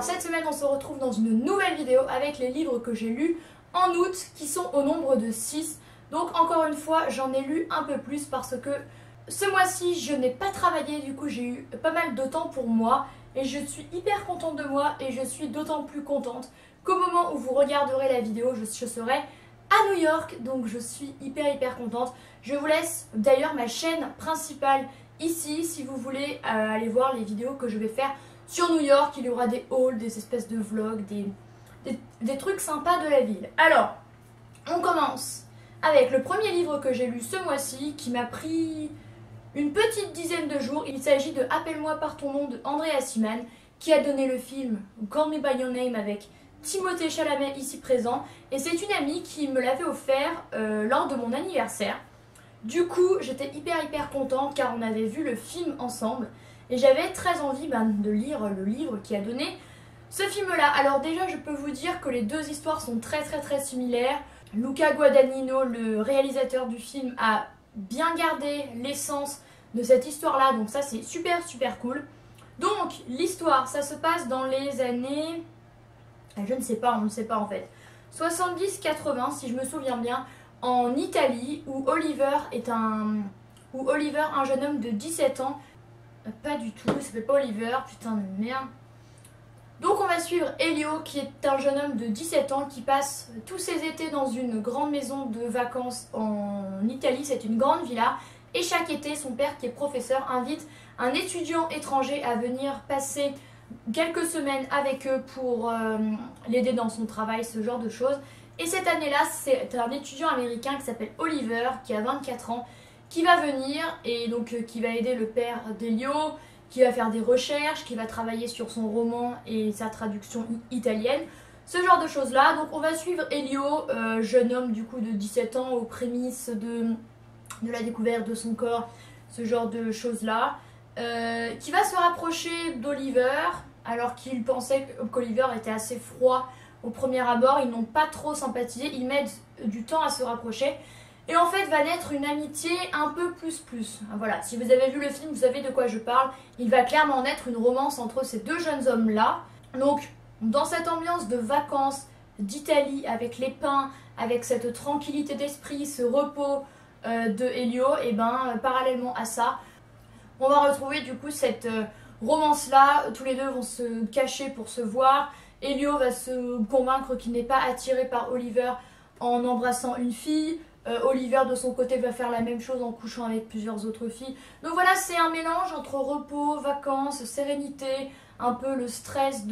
cette semaine on se retrouve dans une nouvelle vidéo avec les livres que j'ai lus en août qui sont au nombre de 6. Donc encore une fois j'en ai lu un peu plus parce que ce mois-ci je n'ai pas travaillé, du coup j'ai eu pas mal de temps pour moi et je suis hyper contente de moi et je suis d'autant plus contente qu'au moment où vous regarderez la vidéo je serai à New York, donc je suis hyper contente. Je vous laisse d'ailleurs ma chaîne principale ici si vous voulez aller voir les vidéos que je vais faire sur New York. Il y aura des hauls, des espèces de vlogs, des trucs sympas de la ville. Alors, on commence avec le premier livre que j'ai lu ce mois-ci qui m'a pris une petite dizaine de jours. Il s'agit de Appelle-moi par ton nom de Andrea Siman qui a donné le film Call Me By Your Name avec Timothée Chalamet ici présent. Et c'est une amie qui me l'avait offert lors de mon anniversaire. Du coup, j'étais hyper contente car on avait vu le film ensemble. Et j'avais très envie de lire le livre qui a donné ce film-là. Alors déjà, je peux vous dire que les deux histoires sont très similaires. Luca Guadagnino, le réalisateur du film, a bien gardé l'essence de cette histoire-là. Donc ça, c'est super cool. Donc, l'histoire, ça se passe dans les années... Je ne sais pas, on ne sait pas en fait. 70-80, si je me souviens bien, en Italie, où Oliver, un jeune homme de 17 ans, pas du tout, il s'appelle pas Oliver, putain de merde. Donc on va suivre Elio, qui est un jeune homme de 17 ans qui passe tous ses étés dans une grande maison de vacances en Italie. C'est une grande villa. Et chaque été, son père, qui est professeur, invite un étudiant étranger à venir passer quelques semaines avec eux pour l'aider dans son travail, ce genre de choses. Et cette année-là, c'est un étudiant américain qui s'appelle Oliver, qui a 24 ans, qui va venir et donc qui va aider le père d'Elio, qui va faire des recherches, qui va travailler sur son roman et sa traduction italienne, ce genre de choses là. Donc on va suivre Elio, jeune homme du coup de 17 ans, aux prémices de la découverte de son corps, ce genre de choses là, qui va se rapprocher d'Oliver alors qu'il pensait qu'Oliver était assez froid au premier abord. Ils n'ont pas trop sympathisé, ils mettent du temps à se rapprocher. Et en fait va naître une amitié un peu plus. Voilà, si vous avez vu le film, vous savez de quoi je parle. Il va clairement naître une romance entre ces deux jeunes hommes-là. Donc, dans cette ambiance de vacances d'Italie, avec les pins, avec cette tranquillité d'esprit, ce repos de Elio, et parallèlement à ça, on va retrouver du coup cette romance-là. Tous les deux vont se cacher pour se voir. Elio va se convaincre qu'il n'est pas attiré par Oliver en embrassant une fille. Oliver de son côté va faire la même chose en couchant avec plusieurs autres filles. Donc voilà, c'est un mélange entre repos, vacances, sérénité, un peu le stress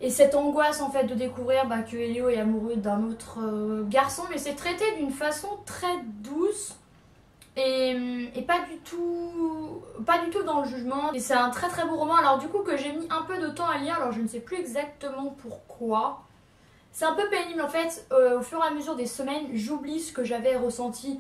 et cette angoisse en fait de découvrir que Elio est amoureux d'un autre garçon. Mais c'est traité d'une façon très douce et pas du tout dans le jugement. Et c'est un très beau roman. Alors du coup que j'ai mis un peu de temps à lire, alors je ne sais plus exactement pourquoi. C'est un peu pénible en fait, au fur et à mesure des semaines, j'oublie ce que j'avais ressenti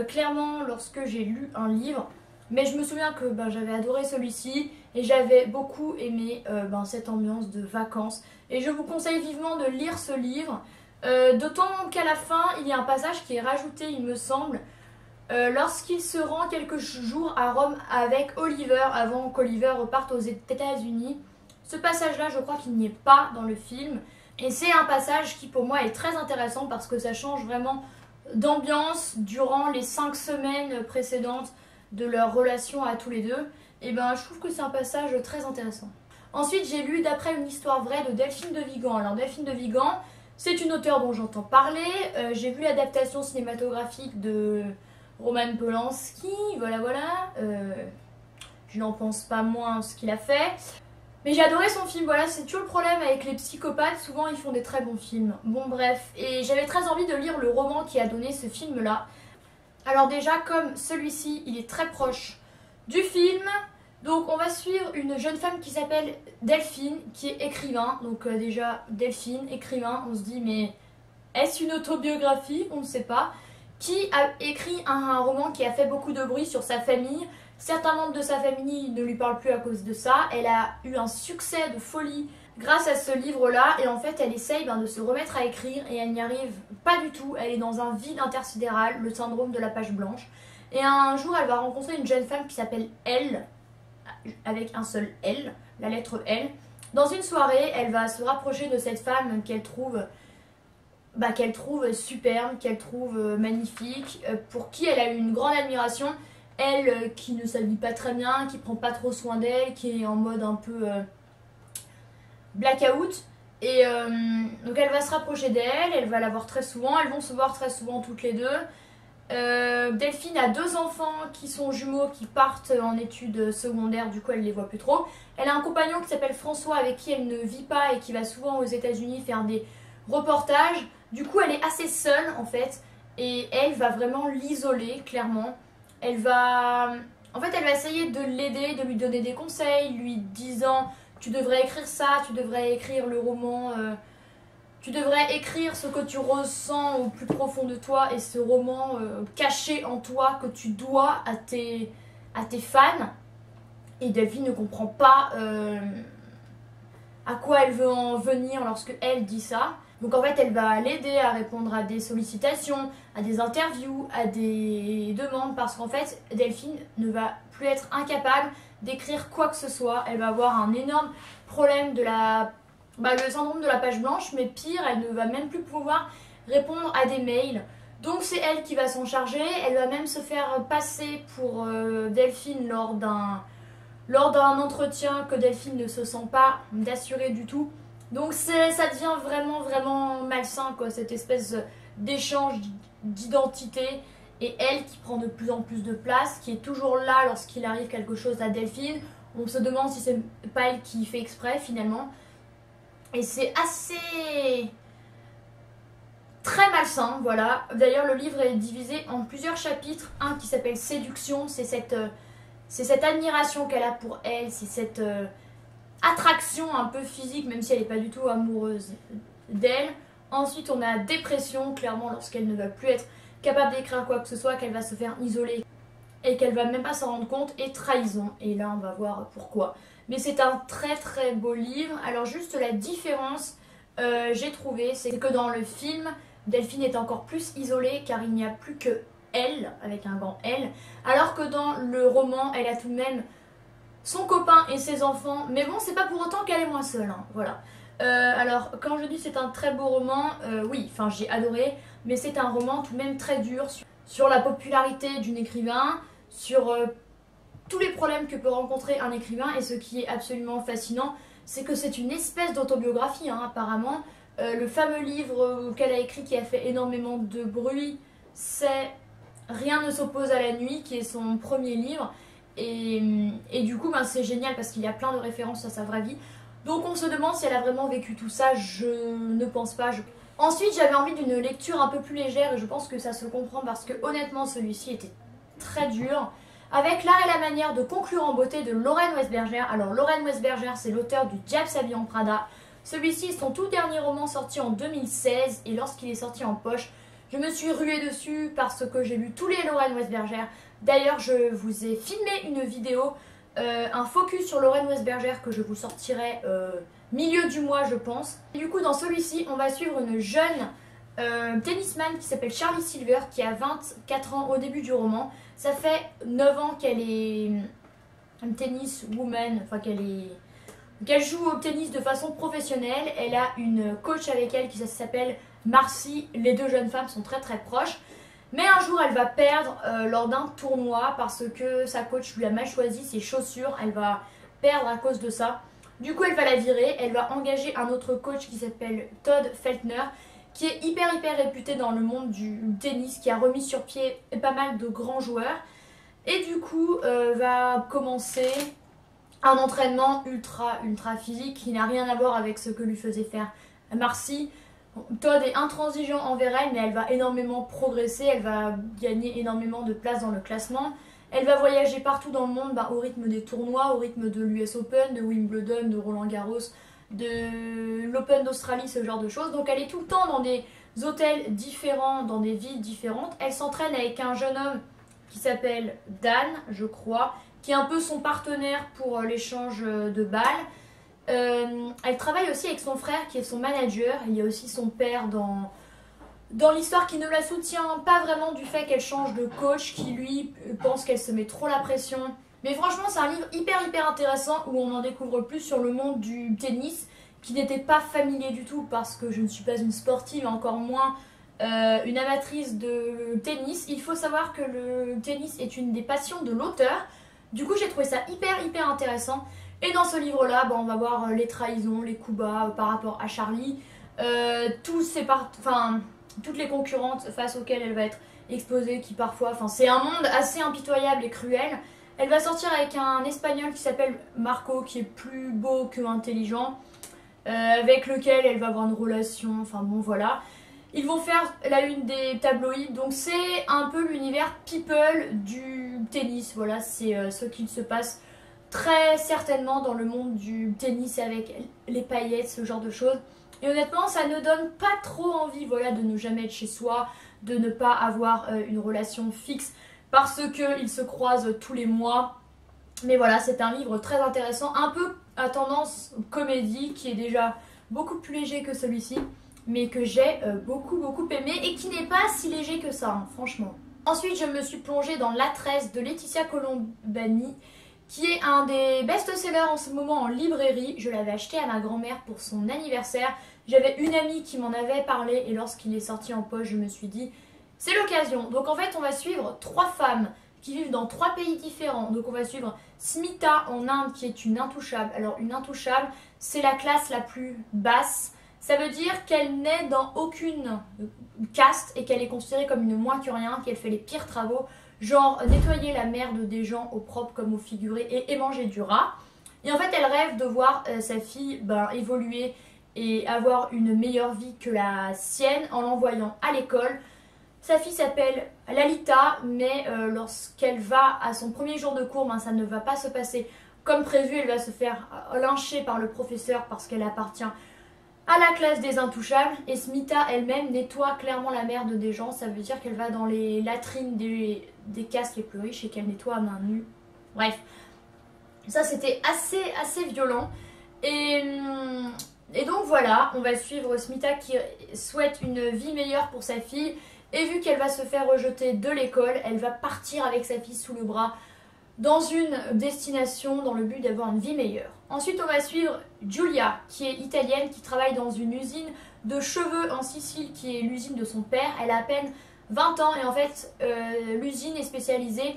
clairement lorsque j'ai lu un livre. Mais je me souviens que j'avais adoré celui-ci et j'avais beaucoup aimé cette ambiance de vacances. Et je vous conseille vivement de lire ce livre, d'autant qu'à la fin, il y a un passage qui est rajouté, il me semble, lorsqu'il se rend quelques jours à Rome avec Oliver, avant qu'Oliver reparte aux États-Unis. Ce passage-là, je crois qu'il n'y est pas dans le film. Et c'est un passage qui pour moi est très intéressant parce que ça change vraiment d'ambiance durant les 5 semaines précédentes de leur relation à tous les deux. Et je trouve que c'est un passage très intéressant. Ensuite j'ai lu D'après une histoire vraie de Delphine de Vigan. Alors Delphine de Vigan, c'est une auteure dont j'entends parler. J'ai vu l'adaptation cinématographique de Roman Polanski, voilà. Je n'en pense pas moins ce qu'il a fait. Mais j'ai adoré son film, voilà, c'est toujours le problème avec les psychopathes, souvent ils font des très bons films. Bon bref, et j'avais très envie de lire le roman qui a donné ce film-là. Alors déjà, comme celui-ci, il est très proche du film, donc on va suivre une jeune femme qui s'appelle Delphine, qui est écrivain. Donc déjà, Delphine, écrivain, on se dit mais est-ce une autobiographie? On ne sait pas. Qui a écrit un roman qui a fait beaucoup de bruit sur sa famille. Certains membres de sa famille ne lui parlent plus à cause de ça. Elle a eu un succès de folie grâce à ce livre-là. Et en fait, elle essaye de se remettre à écrire et elle n'y arrive pas du tout. Elle est dans un vide intersidéral, le syndrome de la page blanche. Et un jour, elle va rencontrer une jeune femme qui s'appelle Elle, avec un seul L, la lettre L. Dans une soirée, elle va se rapprocher de cette femme qu'elle trouve superbe, qu'elle trouve magnifique, pour qui elle a eu une grande admiration. Elle qui ne s'habille pas très bien, qui prend pas trop soin d'elle, qui est en mode un peu blackout. Et donc elle va se rapprocher d'elle, elle va la voir très souvent, elles vont se voir très souvent toutes les deux. Delphine a 2 enfants qui sont jumeaux, qui partent en études secondaires, du coup elle les voit plus trop. Elle a un compagnon qui s'appelle François, avec qui elle ne vit pas et qui va souvent aux États-Unis faire des reportages. Du coup elle est assez seule en fait, et elle va vraiment l'isoler clairement. Elle va essayer de l'aider, de lui donner des conseils, lui disant tu devrais écrire ça, tu devrais écrire le roman, tu devrais écrire ce que tu ressens au plus profond de toi et ce roman caché en toi que tu dois à tes fans. Et Delphine ne comprend pas à quoi elle veut en venir lorsque elle dit ça. Donc en fait elle va l'aider à répondre à des sollicitations, à des interviews, à des demandes, parce qu'en fait Delphine ne va plus être incapable d'écrire quoi que ce soit. Elle va avoir un énorme problème de le syndrome de la page blanche, mais pire, elle ne va même plus pouvoir répondre à des mails. Donc c'est elle qui va s'en charger. Elle va même se faire passer pour Delphine lors d'un entretien que Delphine ne se sent pas d'assurer du tout. Donc ça devient vraiment vraiment malsain quoi, cette espèce d'échange d'identité. Et elle qui prend de plus en plus de place, qui est toujours là lorsqu'il arrive quelque chose à Delphine. On se demande si c'est pas elle qui fait exprès finalement. Et c'est assez très malsain, voilà. D'ailleurs le livre est divisé en plusieurs chapitres. Un qui s'appelle Séduction, c'est cette admiration qu'elle a pour elle, c'est cette attraction un peu physique, même si elle n'est pas du tout amoureuse d'elle. Ensuite on a Dépression, clairement lorsqu'elle ne va plus être capable d'écrire quoi que ce soit, qu'elle va se faire isoler et qu'elle va même pas s'en rendre compte. Et Trahison, et là on va voir pourquoi. Mais c'est un très très beau livre. Alors juste la différence, j'ai trouvé, c'est que dans le film, Delphine est encore plus isolée car il n'y a plus que elle, avec un grand L, alors que dans le roman, elle a tout de même son copain et ses enfants. Mais bon, c'est pas pour autant qu'elle est moins seule, hein, voilà. Alors quand je dis c'est un très beau roman, oui, enfin j'ai adoré, mais c'est un roman tout de même très dur sur la popularité d'une écrivain, sur tous les problèmes que peut rencontrer un écrivain. Et ce qui est absolument fascinant, c'est que c'est une espèce d'autobiographie, hein, apparemment. Le fameux livre qu'elle a écrit qui a fait énormément de bruit, c'est Rien ne s'oppose à la nuit, qui est son premier livre. Et du coup, c'est génial parce qu'il y a plein de références à sa vraie vie. Donc on se demande si elle a vraiment vécu tout ça. Je ne pense pas. Ensuite, j'avais envie d'une lecture un peu plus légère et je pense que ça se comprend parce que honnêtement, celui-ci était très dur. Avec L'art et la manière de conclure en beauté de Lorraine Westberger. Alors Lorraine Westberger, c'est l'auteur du Diable s'habille en Prada. Celui-ci est son tout dernier roman sorti en 2016 et lorsqu'il est sorti en poche, je me suis ruée dessus parce que j'ai lu tous les Lorraine Westberger. D'ailleurs, je vous ai filmé une vidéo, un focus sur Lorraine Westberger que je vous sortirai milieu du mois, je pense. Et du coup, dans celui-ci, on va suivre une jeune tennisman qui s'appelle Charlie Silver, qui a 24 ans au début du roman. Ça fait 9 ans qu'elle est une tennis woman, enfin qu'elle joue au tennis de façon professionnelle. Elle a une coach avec elle qui s'appelle Marcy. Les deux jeunes femmes sont très très proches. Mais un jour, elle va perdre lors d'un tournoi parce que sa coach lui a mal choisi ses chaussures. Elle va perdre à cause de ça. Du coup, elle va la virer. Elle va engager un autre coach qui s'appelle Todd Feltner, qui est hyper réputé dans le monde du tennis, qui a remis sur pied pas mal de grands joueurs. Et du coup, va commencer un entraînement ultra physique qui n'a rien à voir avec ce que lui faisait faire Marcy. Todd est intransigeant envers elle, mais elle va énormément progresser, elle va gagner énormément de place dans le classement. Elle va voyager partout dans le monde au rythme des tournois, au rythme de l'US Open, de Wimbledon, de Roland Garros, de l'Open d'Australie, ce genre de choses. Donc elle est tout le temps dans des hôtels différents, dans des villes différentes. Elle s'entraîne avec un jeune homme qui s'appelle Dan, je crois, qui est un peu son partenaire pour l'échange de balles. Elle travaille aussi avec son frère qui est son manager. Il y a aussi son père dans l'histoire qui ne la soutient pas vraiment du fait qu'elle change de coach, qui lui pense qu'elle se met trop la pression Mais franchement, c'est un livre hyper intéressant où on en découvre plus sur le monde du tennis, qui n'était pas familier du tout parce que je ne suis pas une sportive, encore moins une amatrice de tennis. Il faut savoir que le tennis est une des passions de l'auteur. Du coup, j'ai trouvé ça hyper intéressant. Et dans ce livre-là, on va voir les trahisons, les coups bas par rapport à Charlie, toutes les concurrentes face auxquelles elle va être exposée, qui parfois, c'est un monde assez impitoyable et cruel. Elle va sortir avec un Espagnol qui s'appelle Marco, qui est plus beau que intelligent, avec lequel elle va avoir une relation, voilà. Ils vont faire la une des tabloïds, donc c'est un peu l'univers people du tennis, voilà, c'est ce qu'il se passe très certainement dans le monde du tennis avec les paillettes, ce genre de choses. Et honnêtement, ça ne donne pas trop envie, voilà, de ne jamais être chez soi, de ne pas avoir une relation fixe parce qu'ils se croisent tous les mois. Mais voilà, c'est un livre très intéressant, un peu à tendance comédie, qui est déjà beaucoup plus léger que celui-ci, mais que j'ai beaucoup aimé et qui n'est pas si léger que ça, hein, franchement. Ensuite, je me suis plongée dans L'A13 de Laetitia Colombani, qui est un des best-sellers en ce moment en librairie. Je l'avais acheté à ma grand-mère pour son anniversaire. J'avais une amie qui m'en avait parlé et lorsqu'il est sorti en poche, je me suis dit c'est l'occasion. Donc en fait, on va suivre 3 femmes qui vivent dans 3 pays différents. Donc on va suivre Smita en Inde, qui est une intouchable. Alors une intouchable, c'est la classe la plus basse. Ça veut dire qu'elle n'est dans aucune caste et qu'elle est considérée comme une moins que rien, qu'elle fait les pires travaux, genre nettoyer la merde des gens au propre comme au figuré et manger du rat. Et en fait, elle rêve de voir sa fille évoluer et avoir une meilleure vie que la sienne en l'envoyant à l'école. Sa fille s'appelle Lalita, mais lorsqu'elle va à son premier jour de cours, ça ne va pas se passer comme prévu. Elle va se faire lyncher par le professeur parce qu'elle appartient à la classe des intouchables. Et Smita elle-même nettoie clairement la merde des gens. Ça veut dire qu'elle va dans les latrines des castes les plus riches et qu'elle nettoie à main nue. Bref, ça c'était assez violent. Et donc voilà, on va suivre Smita qui souhaite une vie meilleure pour sa fille. Et vu qu'elle va se faire rejeter de l'école, elle va partir avec sa fille sous le bras dans une destination dans le but d'avoir une vie meilleure. Ensuite, on va suivre Giulia, qui est italienne, qui travaille dans une usine de cheveux en Sicile, qui est l'usine de son père. Elle a à peine 20 ans et en fait, l'usine est spécialisée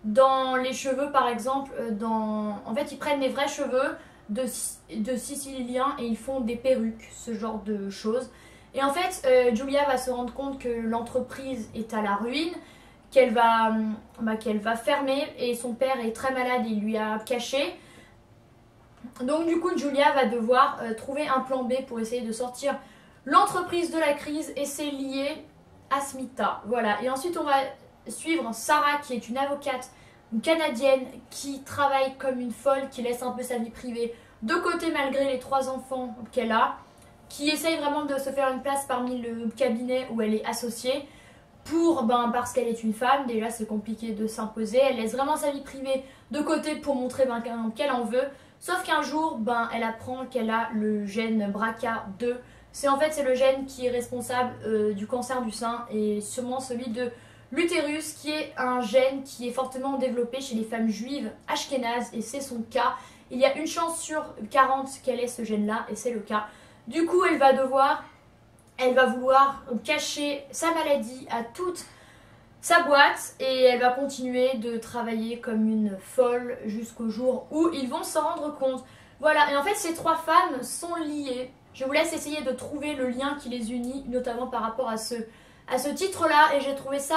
dans les cheveux, par exemple. En fait, ils prennent les vrais cheveux de Siciliens et ils font des perruques, ce genre de choses. Et en fait, Giulia va se rendre compte que l'entreprise est à la ruine, qu'elle va fermer et son père est très malade, il lui a caché. Donc du coup, Giulia va devoir trouver un plan B pour essayer de sortir l'entreprise de la crise et c'est lié à Smita. Voilà. Et ensuite, on va suivre Sarah, qui est une avocate canadienne qui travaille comme une folle, qui laisse un peu sa vie privée de côté malgré les 3 enfants qu'elle a, qui essaye vraiment de se faire une place parmi le cabinet où elle est associée, parce qu'elle est une femme. Déjà c'est compliqué de s'imposer, elle laisse vraiment sa vie privée de côté pour montrer qu'elle en veut, sauf qu'un jour elle apprend qu'elle a le gène BRCA2. C'est le gène qui est responsable du cancer du sein et sûrement celui de l'utérus, qui est un gène qui est fortement développé chez les femmes juives ashkénazes et c'est son cas. Il y a une chance sur 40 qu'elle ait ce gène là et c'est le cas. Du coup, elle va vouloir cacher sa maladie à toute sa boîte et elle va continuer de travailler comme une folle jusqu'au jour où ils vont s'en rendre compte. Voilà, et en fait, ces 3 femmes sont liées. Je vous laisse essayer de trouver le lien qui les unit, notamment par rapport à ce titre-là, et j'ai trouvé ça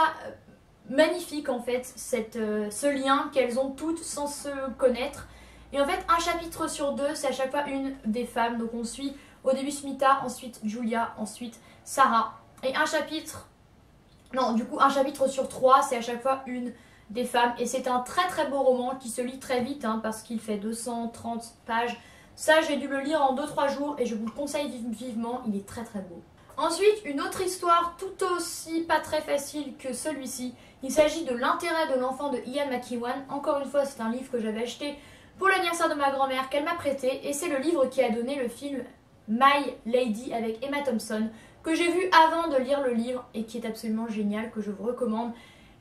magnifique en fait, ce lien qu'elles ont toutes sans se connaître. Et en fait, un chapitre sur 2, c'est à chaque fois une des femmes. Donc on suit au début Smita, ensuite Giulia, ensuite Sarah. Et un chapitre sur 3, c'est à chaque fois une des femmes. Et c'est un très beau roman qui se lit très vite, parce qu'il fait 230 pages. Ça, j'ai dû le lire en 2-3 jours et je vous le conseille vivement, il est très beau. Ensuite, une autre histoire tout aussi pas très facile que celui-ci. Il s'agit de L'intérêt de l'enfant de Ian McEwan. Encore une fois, c'est un livre que j'avais acheté pour l'anniversaire de ma grand-mère qu'elle m'a prêté. Et c'est le livre qui a donné le film My Lady avec Emma Thompson, que j'ai vu avant de lire le livre et qui est absolument génial, que je vous recommande.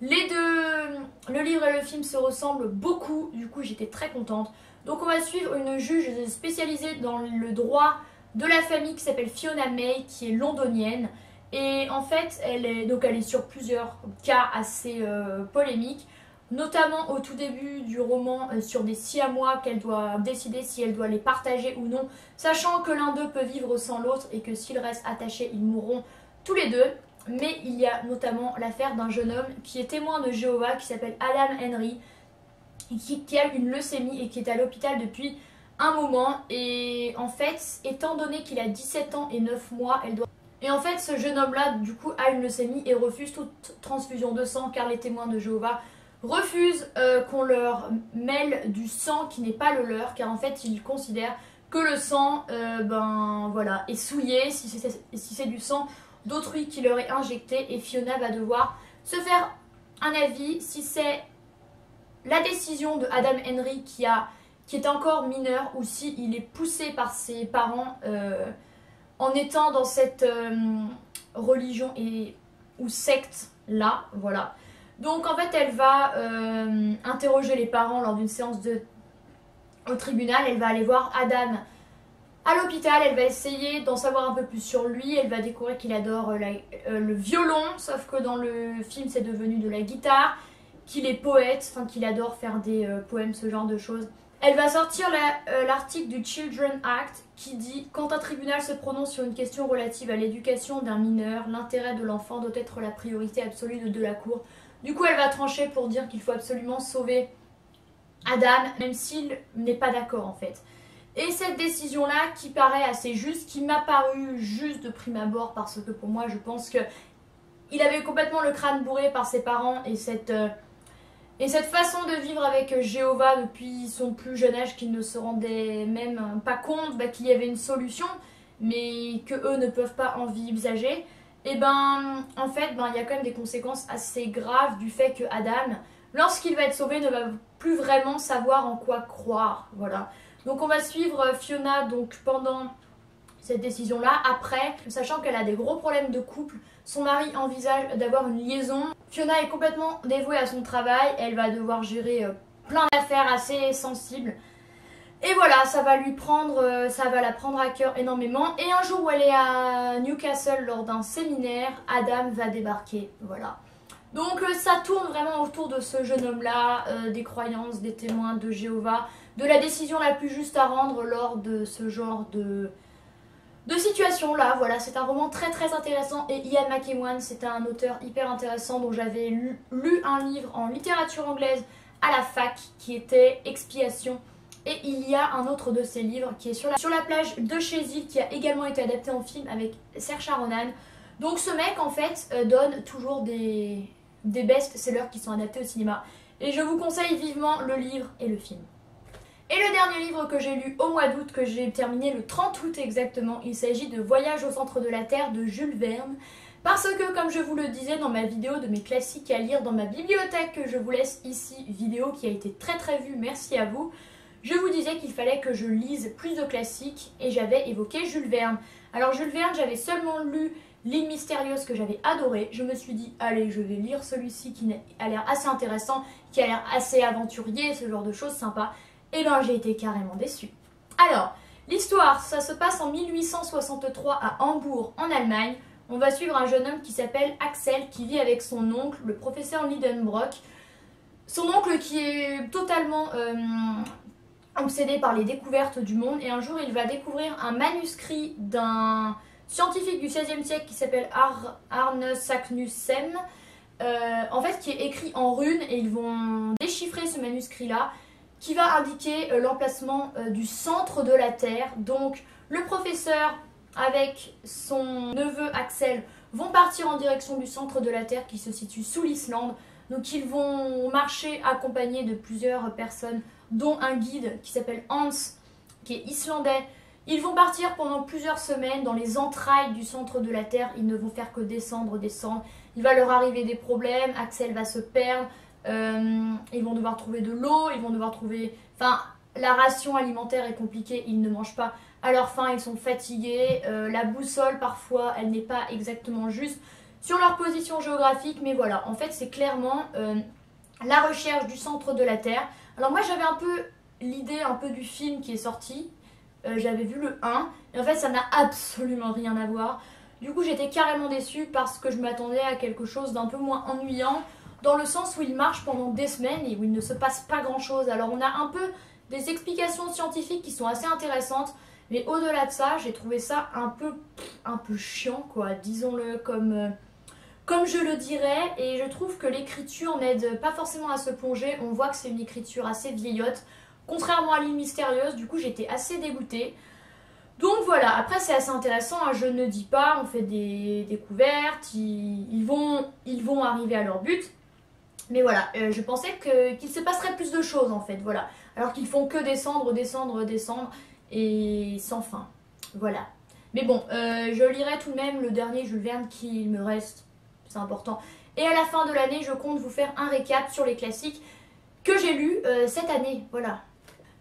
Le livre et le film se ressemblent beaucoup, du coup j'étais très contente. Donc on va suivre une juge spécialisée dans le droit de la famille qui s'appelle Fiona May, qui est londonienne. Et en fait, elle est sur plusieurs cas assez polémiques, notamment au tout début du roman sur des siamois qu'elle doit décider si elle doit les partager ou non, sachant que l'un d'eux peut vivre sans l'autre et que s'ils restent attachés, ils mourront tous les deux. Mais il y a notamment l'affaire d'un jeune homme qui est témoin de Jéhovah, qui s'appelle Adam Henry, qui a une leucémie et qui est à l'hôpital depuis un moment. Et en fait, étant donné qu'il a 17 ans et 9 mois, elle doit... Et en fait, ce jeune homme-là, du coup, a une leucémie et refuse toute transfusion de sang, car les témoins de Jéhovah refusent qu'on leur mêle du sang qui n'est pas le leur, car en fait, ils considèrent que le sang est souillé si c'est du sang d'autrui qui leur est injecté, et Fiona va devoir se faire un avis si c'est la décision de Adam Henry qui est encore mineur ou si il est poussé par ses parents en étant dans cette religion ou secte là, voilà. Donc en fait elle va interroger les parents lors d'une séance au tribunal. Elle va aller voir Adam à l'hôpital, elle va essayer d'en savoir un peu plus sur lui. Elle va découvrir qu'il adore le violon, sauf que dans le film c'est devenu de la guitare, qu'il est poète, enfin qu'il adore faire des poèmes, ce genre de choses. Elle va sortir l'article du Children Act qui dit: quand un tribunal se prononce sur une question relative à l'éducation d'un mineur, l'intérêt de l'enfant doit être la priorité absolue de la cour. Du coup elle va trancher pour dire qu'il faut absolument sauver Adam, même s'il n'est pas d'accord en fait. Et cette décision-là, qui paraît assez juste, qui m'a paru juste de prime abord, parce que pour moi, je pense que il avait complètement le crâne bourré par ses parents, et cette façon de vivre avec Jéhovah depuis son plus jeune âge, qu'il ne se rendait même pas compte qu'il y avait une solution, mais que eux ne peuvent pas envisager. Et en fait, il y a quand même des conséquences assez graves du fait que Adam, lorsqu'il va être sauvé, ne va plus vraiment savoir en quoi croire, voilà. Donc on va suivre Fiona donc pendant cette décision-là. Après, sachant qu'elle a des gros problèmes de couple, son mari envisage d'avoir une liaison. Fiona est complètement dévouée à son travail, elle va devoir gérer plein d'affaires assez sensibles. Et voilà, ça va la prendre à cœur énormément. Et un jour où elle est à Newcastle lors d'un séminaire, Adam va débarquer, voilà. Donc ça tourne vraiment autour de ce jeune homme-là, des croyances, des témoins de Jéhovah, de la décision la plus juste à rendre lors de ce genre de situation-là. Voilà, c'est un roman très très intéressant, et Ian McEwan, c'est un auteur hyper intéressant dont j'avais lu un livre en littérature anglaise à la fac qui était Expiation. Et il y a un autre de ses livres qui est sur la plage de chez Il, qui a également été adapté en film avec Saoirse Ronan. Donc ce mec en fait donne toujours des best-sellers qui sont adaptés au cinéma. Et je vous conseille vivement le livre et le film. Et le dernier livre que j'ai lu au mois d'août, que j'ai terminé le 30 août exactement, il s'agit de Voyage au centre de la Terre de Jules Verne. Parce que, comme je vous le disais dans ma vidéo de mes classiques à lire dans ma bibliothèque, que je vous laisse ici, vidéo qui a été très très vue, merci à vous, je vous disais qu'il fallait que je lise plus de classiques et j'avais évoqué Jules Verne. Alors Jules Verne, j'avais seulement lu L'île mystérieuse que j'avais adoré. Je me suis dit, allez, je vais lire celui-ci qui a l'air assez intéressant, qui a l'air assez aventurier, ce genre de choses sympas. Et j'ai été carrément déçue. Alors, l'histoire, ça se passe en 1863 à Hambourg, en Allemagne. On va suivre un jeune homme qui s'appelle Axel, qui vit avec son oncle, le professeur Lidenbrock. Son oncle qui est totalement obsédé par les découvertes du monde. Et un jour, il va découvrir un manuscrit d'un scientifique du XVIe siècle qui s'appelle Arne Saknussemm, en fait, qui est écrit en runes, et ils vont déchiffrer ce manuscrit-là, qui va indiquer l'emplacement du centre de la Terre. Donc le professeur avec son neveu Axel vont partir en direction du centre de la Terre qui se situe sous l'Islande. Donc ils vont marcher accompagnés de plusieurs personnes, dont un guide qui s'appelle Hans, qui est islandais. Ils vont partir pendant plusieurs semaines dans les entrailles du centre de la Terre. Ils ne vont faire que descendre. Il va leur arriver des problèmes, Axel va se perdre. Ils vont devoir trouver de l'eau, ils vont devoir trouver... Enfin, la ration alimentaire est compliquée, ils ne mangent pas à leur faim, ils sont fatigués. La boussole, parfois, elle n'est pas exactement juste. sur leur position géographique, mais voilà, en fait c'est clairement la recherche du centre de la Terre. Alors moi j'avais un peu l'idée un peu du film qui est sorti, j'avais vu le 1, et en fait ça n'a absolument rien à voir. Du coup j'étais carrément déçue parce que je m'attendais à quelque chose d'un peu moins ennuyant, dans le sens où il marche pendant des semaines et où il ne se passe pas grand chose. Alors on a un peu des explications scientifiques qui sont assez intéressantes, mais au-delà de ça, j'ai trouvé ça un peu chiant, quoi, disons-le comme je le dirais, et je trouve que l'écriture n'aide pas forcément à se plonger. On voit que c'est une écriture assez vieillotte, contrairement à l'île mystérieuse. Du coup j'étais assez dégoûtée. Donc voilà, après c'est assez intéressant, hein, je ne dis pas, on fait des découvertes, ils vont arriver à leur but. Mais voilà, je pensais qu'il se passerait plus de choses en fait, voilà. Alors qu'ils font que descendre, descendre, descendre, et sans fin. Voilà. Mais bon, je lirai tout de même le dernier Jules Verne qu'il me reste, c'est important. Et à la fin de l'année, je compte vous faire un récap sur les classiques que j'ai lus cette année, voilà.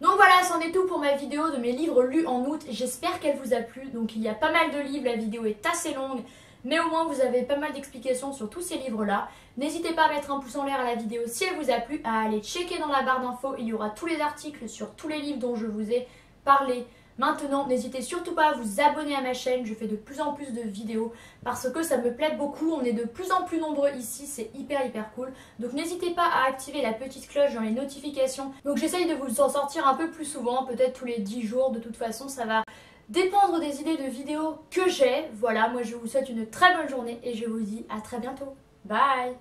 Donc voilà, c'en est tout pour ma vidéo de mes livres lus en août. J'espère qu'elle vous a plu. Donc il y a pas mal de livres, la vidéo est assez longue, mais au moins vous avez pas mal d'explications sur tous ces livres-là. N'hésitez pas à mettre un pouce en l'air à la vidéo si elle vous a plu, à aller checker dans la barre d'infos. Il y aura tous les articles sur tous les livres dont je vous ai parlé. Maintenant, n'hésitez surtout pas à vous abonner à ma chaîne, je fais de plus en plus de vidéos parce que ça me plaît beaucoup, on est de plus en plus nombreux ici, c'est hyper cool. Donc n'hésitez pas à activer la petite cloche dans les notifications. Donc j'essaye de vous en sortir un peu plus souvent, peut-être tous les 10 jours, de toute façon ça va dépendre des idées de vidéos que j'ai. Voilà, moi je vous souhaite une très bonne journée et je vous dis à très bientôt. Bye!